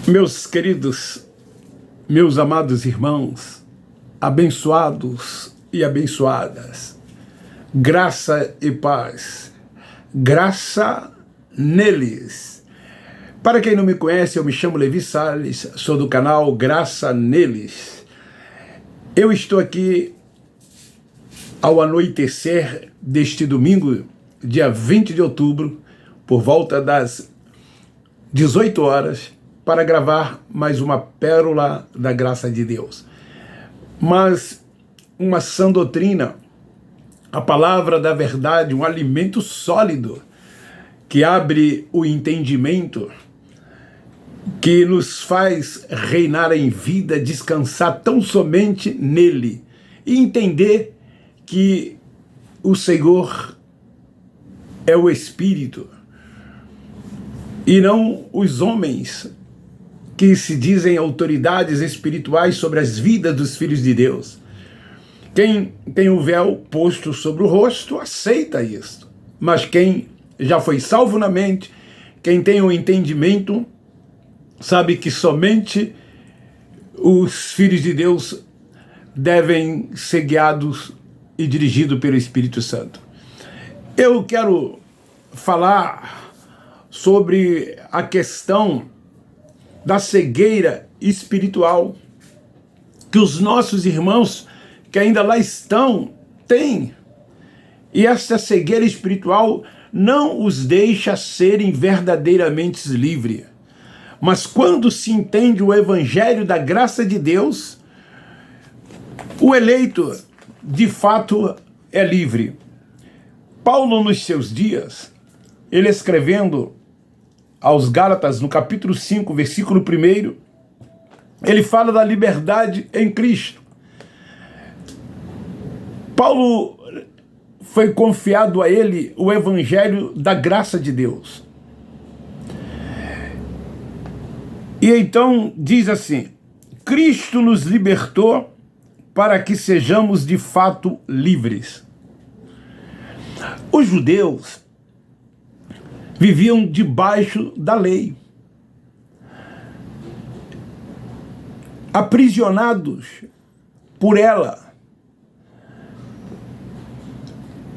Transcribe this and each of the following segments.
Meus queridos, meus amados irmãos, abençoados e abençoadas, graça e paz, graça neles. Para quem não me conhece, eu me chamo Levi Salles, sou do canal Graça Neles. Eu estou aqui ao anoitecer deste domingo, dia 20 de outubro, por volta das 18 horas, para gravar mais uma pérola da graça de Deus. Mas uma sã doutrina, a palavra da verdade, um alimento sólido que abre o entendimento, que nos faz reinar em vida, descansar tão somente nele e entender que o Senhor é o Espírito e não os homens que se dizem autoridades espirituais sobre as vidas dos filhos de Deus. Quem tem o véu posto sobre o rosto aceita isto, mas quem já foi salvo na mente, quem tem o entendimento, sabe que somente os filhos de Deus devem ser guiados e dirigidos pelo Espírito Santo. Eu quero falar sobre a questão da cegueira espiritual que os nossos irmãos que ainda lá estão têm. E essa cegueira espiritual não os deixa serem verdadeiramente livres. Mas quando se entende o evangelho da graça de Deus, o eleito de fato é livre. Paulo, nos seus dias, ele escrevendo aos Gálatas, no capítulo 5, versículo 1, ele fala da liberdade em Cristo. Paulo foi confiado a ele o evangelho da graça de Deus. E então diz assim: Cristo nos libertou para que sejamos de fato livres. Os judeus viviam debaixo da lei, aprisionados por ela.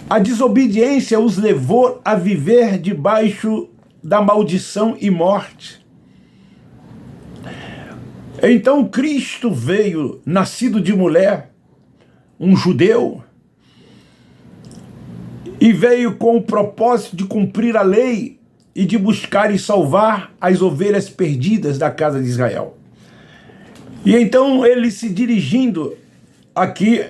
A desobediência os levou a viver debaixo da maldição e morte. Então Cristo veio, nascido de mulher, um judeu, e veio com o propósito de cumprir a lei e de buscar e salvar as ovelhas perdidas da casa de Israel. E então ele, se dirigindo aqui,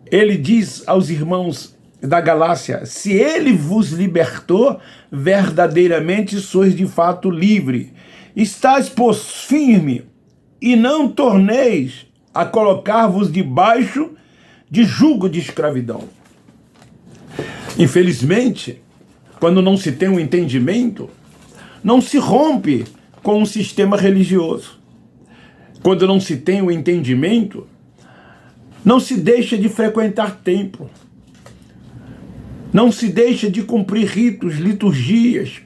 ele diz aos irmãos da Galácia: se ele vos libertou, verdadeiramente sois de fato livre. Estais, pois, firme, e não torneis a colocar-vos debaixo de jugo de escravidão. Infelizmente, quando não se tem um entendimento, não se rompe com um sistema religioso. Quando não se tem um entendimento, não se deixa de frequentar templo. Não se deixa de cumprir ritos, liturgias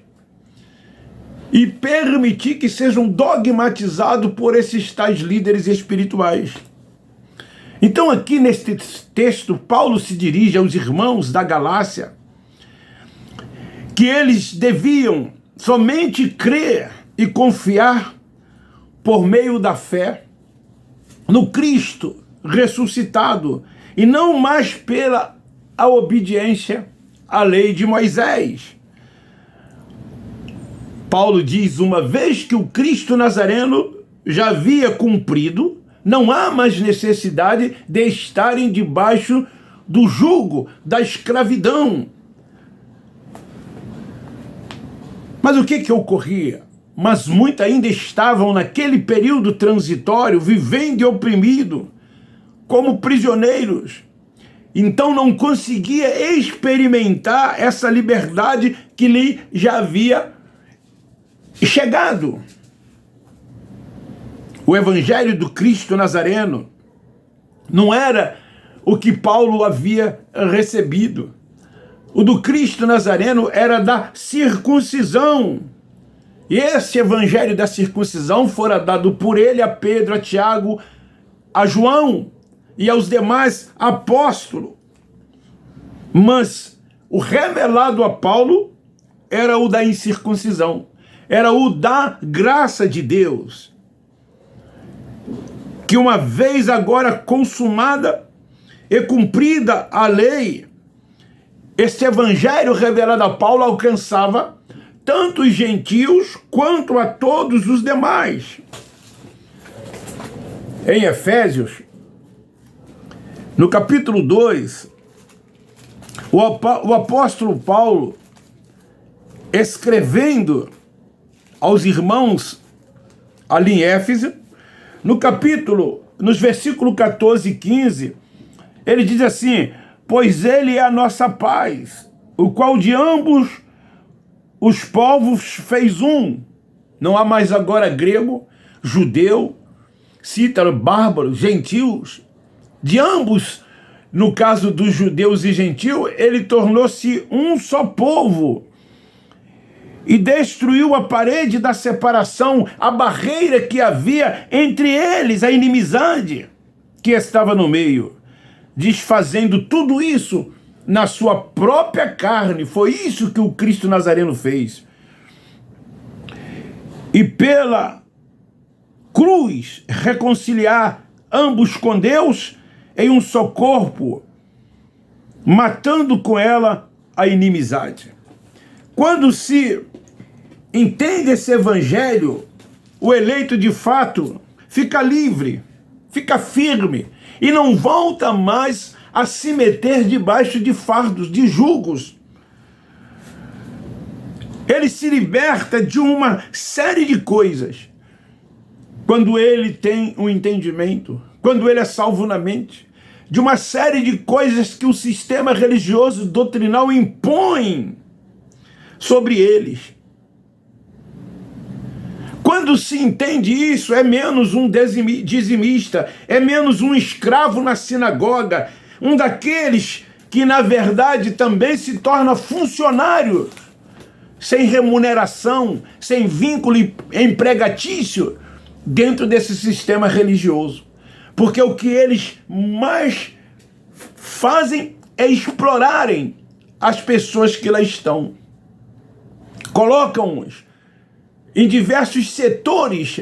e permitir que sejam dogmatizados por esses tais líderes espirituais. Então aqui neste texto, Paulo se dirige aos irmãos da Galácia que eles deviam somente crer e confiar por meio da fé no Cristo ressuscitado e não mais pela a obediência à lei de Moisés. Paulo diz: uma vez que o Cristo Nazareno já havia cumprido, não há mais necessidade de estarem debaixo do jugo da escravidão. Mas o que ocorria? Mas muitos ainda estavam naquele período transitório, vivendo e oprimido, como prisioneiros. Então não conseguia experimentar essa liberdade que lhe já havia chegado. O evangelho do Cristo Nazareno não era o que Paulo havia recebido. O do Cristo Nazareno era da circuncisão. E esse evangelho da circuncisão fora dado por ele a Pedro, a Tiago, a João e aos demais apóstolos. Mas o revelado a Paulo era o da incircuncisão, era o da graça de Deus, que uma vez agora consumada e cumprida a lei, este evangelho revelado a Paulo alcançava tanto os gentios quanto a todos os demais. Em Efésios, no capítulo 2, o apóstolo Paulo, escrevendo aos irmãos ali em Éfeso, nos versículos 14 e 15, ele diz assim: pois ele é a nossa paz, o qual de ambos os povos fez um. Não há mais agora grego, judeu, cítaro, bárbaro, gentios. De ambos, no caso dos judeus e gentios, ele tornou-se um só povo e destruiu a parede da separação, a barreira que havia entre eles, a inimizade que estava no meio, desfazendo tudo isso na sua própria carne. Foi isso que o Cristo Nazareno fez. E pela cruz reconciliar ambos com Deus em um só corpo, matando com ela a inimizade. Quando se entende esse evangelho, o eleito de fato fica livre, fica firme e não volta mais a se meter debaixo de fardos, de julgos. Ele se liberta de uma série de coisas quando ele tem um entendimento, quando ele é salvo na mente, de uma série de coisas que o sistema religioso doutrinal impõe sobre eles. Quando se entende isso, é menos um dizimista, é menos um escravo na sinagoga, um daqueles que na verdade também se torna funcionário, sem remuneração, sem vínculo empregatício dentro desse sistema religioso. Porque o que eles mais fazem é explorarem as pessoas que lá estão. Colocam-os em diversos setores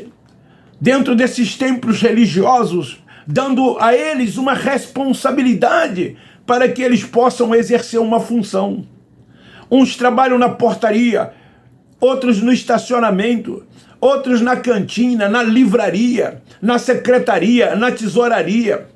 dentro desses templos religiosos, dando a eles uma responsabilidade para que eles possam exercer uma função. Uns trabalham na portaria, outros no estacionamento, outros na cantina, na livraria, na secretaria, na tesouraria,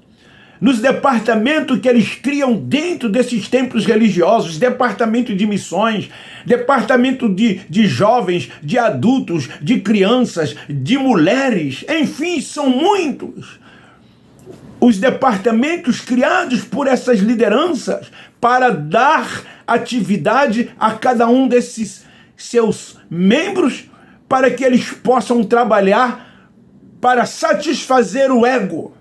nos departamentos que eles criam dentro desses templos religiosos, departamento de missões, departamento de jovens, de adultos, de crianças, de mulheres, enfim, são muitos os departamentos criados por essas lideranças para dar atividade a cada um desses seus membros, para que eles possam trabalhar para satisfazer o ego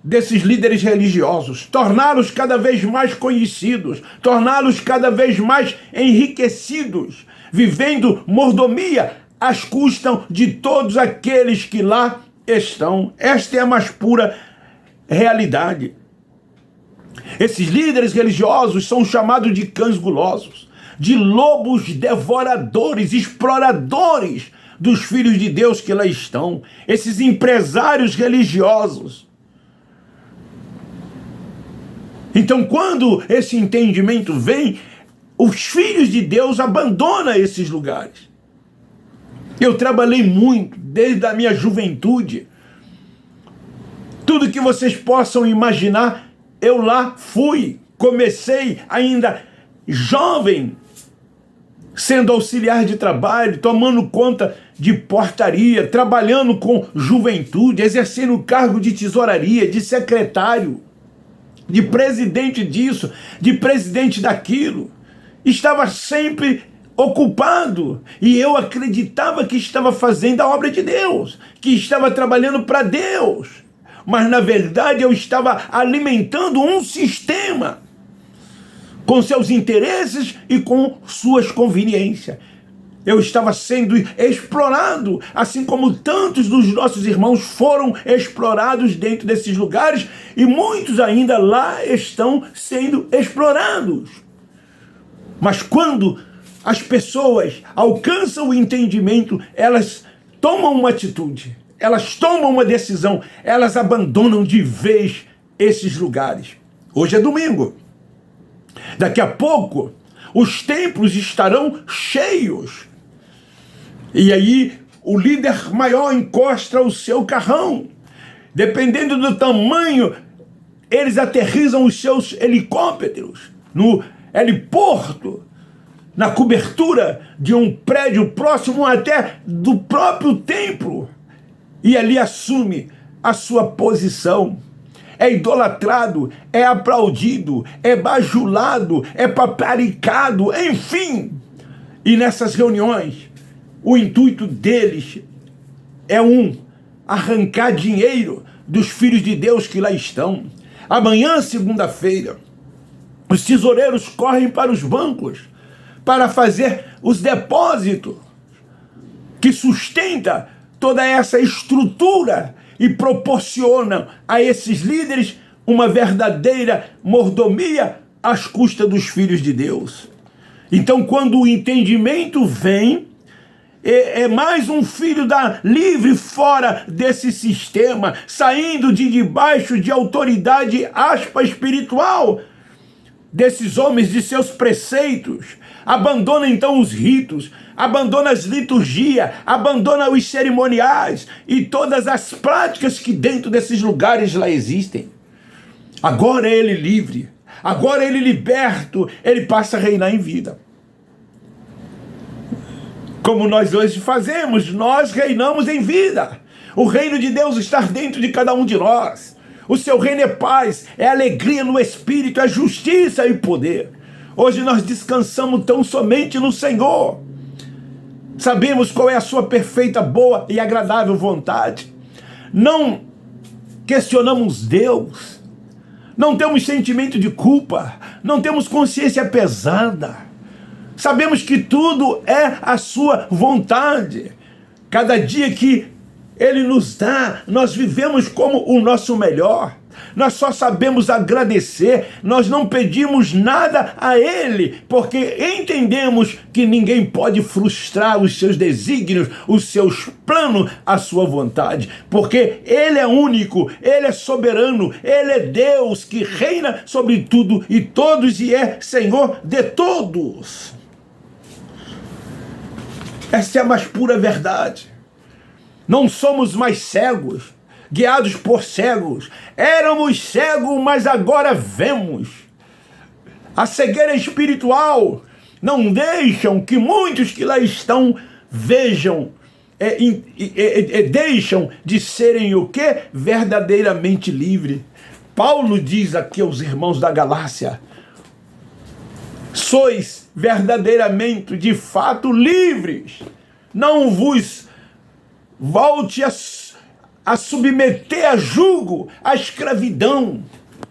desses líderes religiosos, torná-los cada vez mais conhecidos, torná-los cada vez mais enriquecidos, vivendo mordomia às custas de todos aqueles que lá estão. Esta é a mais pura realidade. Esses líderes religiosos são chamados de cães gulosos, de lobos devoradores, exploradores dos filhos de Deus que lá estão. Esses empresários religiosos. Então, quando esse entendimento vem, os filhos de Deus abandonam esses lugares. Eu trabalhei muito, desde a minha juventude. Tudo que vocês possam imaginar, eu lá fui. Comecei ainda jovem, sendo auxiliar de trabalho, tomando conta de portaria, trabalhando com juventude, exercendo o cargo de tesouraria, de secretário, de presidente disso, de presidente daquilo. Estava sempre ocupado, e eu acreditava que estava fazendo a obra de Deus, que estava trabalhando para Deus, mas na verdade eu estava alimentando um sistema com seus interesses e com suas conveniências. eu estava sendo explorado, assim como tantos dos nossos irmãos foram explorados dentro desses lugares, e muitos ainda lá estão sendo explorados. Mas quando as pessoas alcançam o entendimento, elas tomam uma atitude, elas tomam uma decisão, elas abandonam de vez esses lugares. Hoje é domingo. Daqui a pouco, os templos estarão cheios. E aí, o líder maior encosta o seu carrão. Dependendo do tamanho, eles aterrissam os seus helicópteros no heliporto, na cobertura de um prédio próximo até do próprio templo. E ali assume a sua posição. É idolatrado, é aplaudido, é bajulado, é paparicado, enfim. E nessas reuniões, o intuito deles é arrancar dinheiro dos filhos de Deus que lá estão. Amanhã, segunda-feira, os tesoureiros correm para os bancos para fazer os depósitos que sustenta toda essa estrutura e proporcionam a esses líderes uma verdadeira mordomia às custas dos filhos de Deus. Então, quando o entendimento vem, é mais um filho livre fora desse sistema, saindo de debaixo de autoridade espiritual desses homens, de seus preceitos. Abandona então os ritos, abandona as liturgias, abandona os cerimoniais e todas as práticas que dentro desses lugares lá existem. Agora é ele livre, agora ele liberto, ele passa a reinar em vida. Como nós hoje fazemos, nós reinamos em vida. O reino de Deus está dentro de cada um de nós. O seu reino é paz, é alegria no espírito, é justiça e poder. Hoje nós descansamos tão somente no Senhor. Sabemos qual é a sua perfeita, boa e agradável vontade. Não questionamos Deus. Não temos sentimento de culpa. Não temos consciência pesada. Sabemos que tudo é a sua vontade. Cada dia que Ele nos dá, nós vivemos como o nosso melhor. Nós só sabemos agradecer, nós não pedimos nada a Ele, porque entendemos que ninguém pode frustrar os seus desígnios, os seus planos, a sua vontade, porque Ele é único, Ele é soberano, Ele é Deus que reina sobre tudo e todos e é Senhor de todos. Essa é a mais pura verdade. Não somos mais cegos, guiados por cegos. Éramos cegos, mas agora vemos. A cegueira espiritual não deixam que muitos que lá estão vejam, deixam de serem o quê? Verdadeiramente livre. Paulo diz aqui aos irmãos da Galácia: sois verdadeiramente, de fato, livres. Não vos volte a submeter a jugo, a escravidão,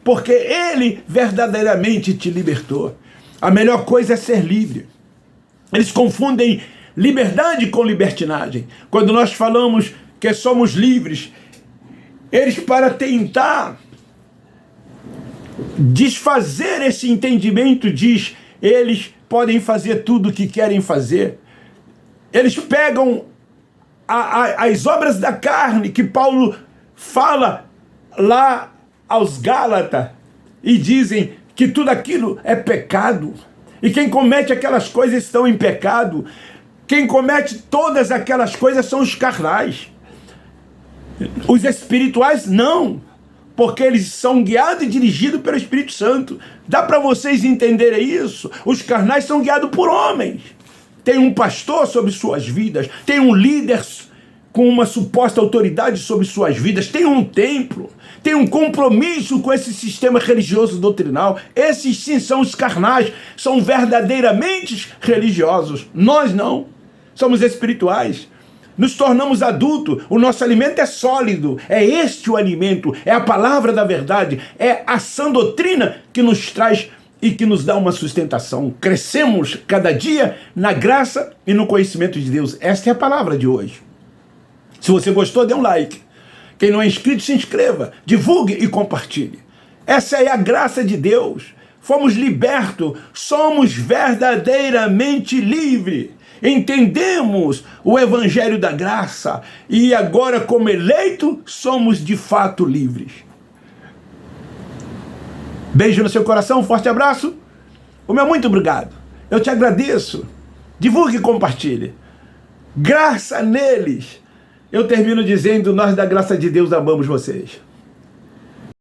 porque Ele verdadeiramente te libertou. A melhor coisa é ser livre. Eles confundem liberdade com libertinagem. Quando nós falamos que somos livres, eles, para tentar desfazer esse entendimento, eles podem fazer tudo o que querem fazer. Eles pegam as obras da carne que Paulo fala lá aos Gálatas e dizem que tudo aquilo é pecado. E quem comete aquelas coisas estão em pecado. Quem comete todas aquelas coisas são os carnais. Os espirituais não, porque eles são guiados e dirigidos pelo Espírito Santo. Dá para vocês entenderem isso? Os carnais são guiados por homens. Tem um pastor sobre suas vidas, tem um líder com uma suposta autoridade sobre suas vidas, tem um templo, tem um compromisso com esse sistema religioso doutrinal. Esses sim são os carnais, são verdadeiramente religiosos. Nós não, somos espirituais. Nos tornamos adultos, o nosso alimento é sólido, é este o alimento, é a palavra da verdade, é a sã doutrina que nos traz e que nos dá uma sustentação. Crescemos cada dia na graça e no conhecimento de Deus. Esta é a palavra de hoje. Se você gostou, dê um like. Quem não é inscrito, se inscreva. Divulgue e compartilhe. Essa é a graça de Deus. Fomos libertos, somos verdadeiramente livres. Entendemos o evangelho da graça e agora, como eleito, somos de fato livres. Beijo no seu coração, um forte abraço. O meu muito obrigado. Eu te agradeço. Divulgue e compartilhe. Graça neles. Eu termino dizendo, nós da graça de Deus amamos vocês.